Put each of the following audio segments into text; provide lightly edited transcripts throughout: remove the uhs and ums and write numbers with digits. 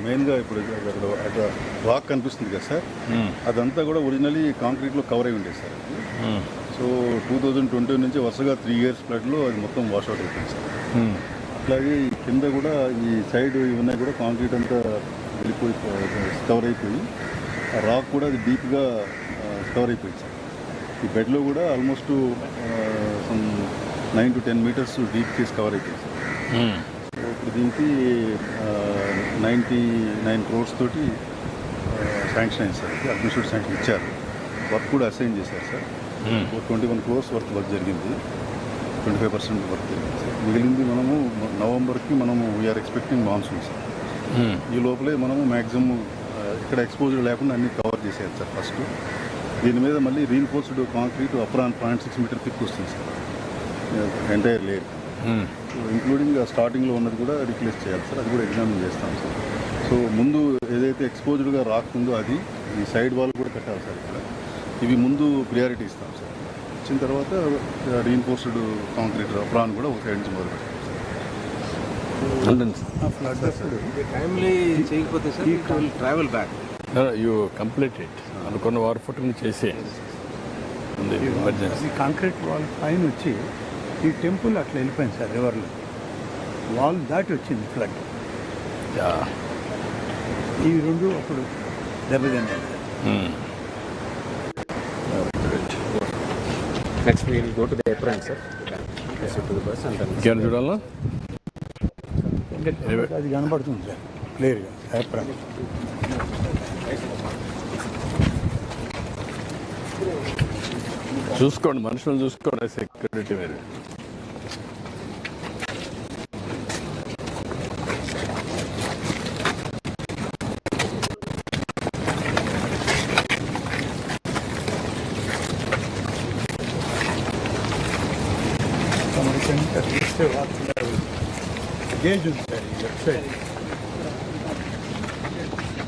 మెయిన్గా ఇప్పుడు అక్కడ రాక్ కనిపిస్తుంది కదా సార్, అదంతా కూడా ఒరిజినలీ కాంక్రీట్లో కవర్ అయి ఉండేది సార్. సో 2020 నుంచి వరుసగా 3 years ఫ్లడ్లో అది మొత్తం వాష్అవుట్ అయిపోయింది సార్. అట్లాగే కింద కూడా ఈ సైడ్ ఇవన్నీ కూడా కాంక్రీట్ అంతా వెళ్ళిపోయి కవర్ అయిపోయి, ఆ రాక్ కూడా అది డీప్గా కవర్ అయిపోయింది సార్. ఈ బెడ్లో కూడా almost 9 to 10 meters deep case cover అయిపోయింది సార్. సో ఇప్పుడు దీనికి 99 crores తోటి శాంక్షన్ అయింది సార్. అడ్మినిస్ట్రేటివ్ శాంక్షన్ ఇచ్చారు, వర్క్ కూడా అసైన్ చేశారు సార్. 21 crores వర్క్ జరిగింది, 25% వర్క్ జరిగింది సార్. మిగిలింది మనము నవంబర్కి వీఆర్ ఎక్స్పెక్టింగ్ మాన్సూన్ సార్. ఈ లోపలే మనము మ్యాక్సిమం ఇక్కడ ఎక్స్పోజర్ లేకుండా అన్ని కవర్ చేసేయాలి సార్. ఫస్ట్ దీని మీద మళ్ళీ reinforced concrete apron 0.6 meter thick వస్తుంది సార్ ఎంటైర్ లేయర్, ఇంక్లూడింగ్ స్టార్టింగ్లో ఉన్నది కూడా రీప్లేస్ చేయాలి సార్. అది కూడా ఎగ్జామిన్ చేస్తాం సార్. సో ముందు ఏదైతే ఎక్స్పోజర్గా రాకుందో అది ఈ సైడ్ వాల్ కూడా కట్టాలి సార్. ఇక్కడ ఇవి ముందు ప్రియారిటీ ఇస్తాం సార్. ఇచ్చిన తర్వాత రీఇన్ఫోర్స్డ్ కాంక్రీట్ అప్రాన్ కూడా ఒక సైడ్ నుంచి మొదలు పెడతాం సార్. ఫ్లడ్ టైమ్లీ చేయకపోతే sir travel back you complete it అనుకున్న వారు ఫుట్ని చేసి ఈ కాంక్రీట్ వాల్ పైన వచ్చి ఈ టెంపుల్ అట్లా వెళ్ళిపోయింది సార్. రివర్లో వాల్ దాటి వచ్చింది ఫ్లడ్. ఈ రెండు అప్పుడు దెబ్బతిన్నాయి. Next we'll go to the apron sir. Bus అంటే ఇంకేం చూడాలా? అది కనబడుతుంది సార్ క్లియర్గా ఏప్రాన్. చూసుకోండి, మనుషులను చూసుకోండి, సెక్యూరిటీ మీరు. గేజ్ ఉంది సార్ ఈ లెఫ్ట్ సైడ్,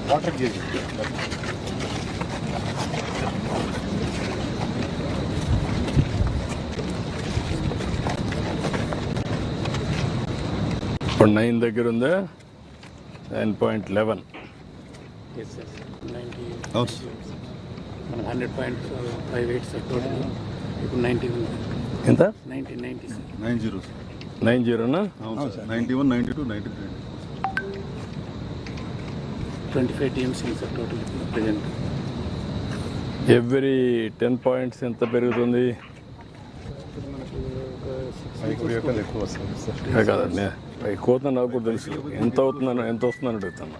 వాటర్ గేజ్. ఇప్పుడు 9 దగ్గర ఉందా? 9.11. అవును సార్. 100.58 sir total. ఇప్పుడు 90 ఉంది. ఎంత? 90 సార్. 90 సార్. 90నా? అవును sir. 91, 92, 93. 25 TMC sir total present. Every 10 points ఎంత పెరుగుతుంది? ఎక్కువ వస్తుంది సార్. కాదండి, ఎక్కువ నాకు కూడా తెలుసు. ఎంత వస్తుందని అడుగుతాను.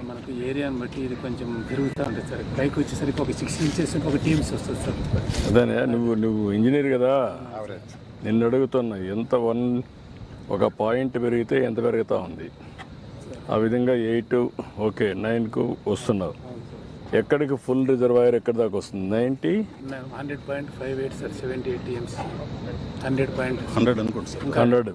మనకు ఏరియాని బట్టి ఇది కొంచెం పెరుగుతూ ఉంటుంది సార్. పైకి వచ్చేసరికి ఒక 6 inches ఒక TMC వస్తుంది సార్. అదేనే, నువ్వు ఇంజనీర్ కదా, నిన్ను అడుగుతున్నా ఎంత ఒక పాయింట్ పెరిగితే ఎంత పెరుగుతూ ఉంది. ఆ విధంగా 8 ఓకే 9కు వస్తున్నావు. ఎక్కడికి ఫుల్ రిజర్వాయర్ ఎక్కడి దాకా వస్తుంది? 100.58 సార్. 78 TMC. 100 100 అనుకోండి సార్. 100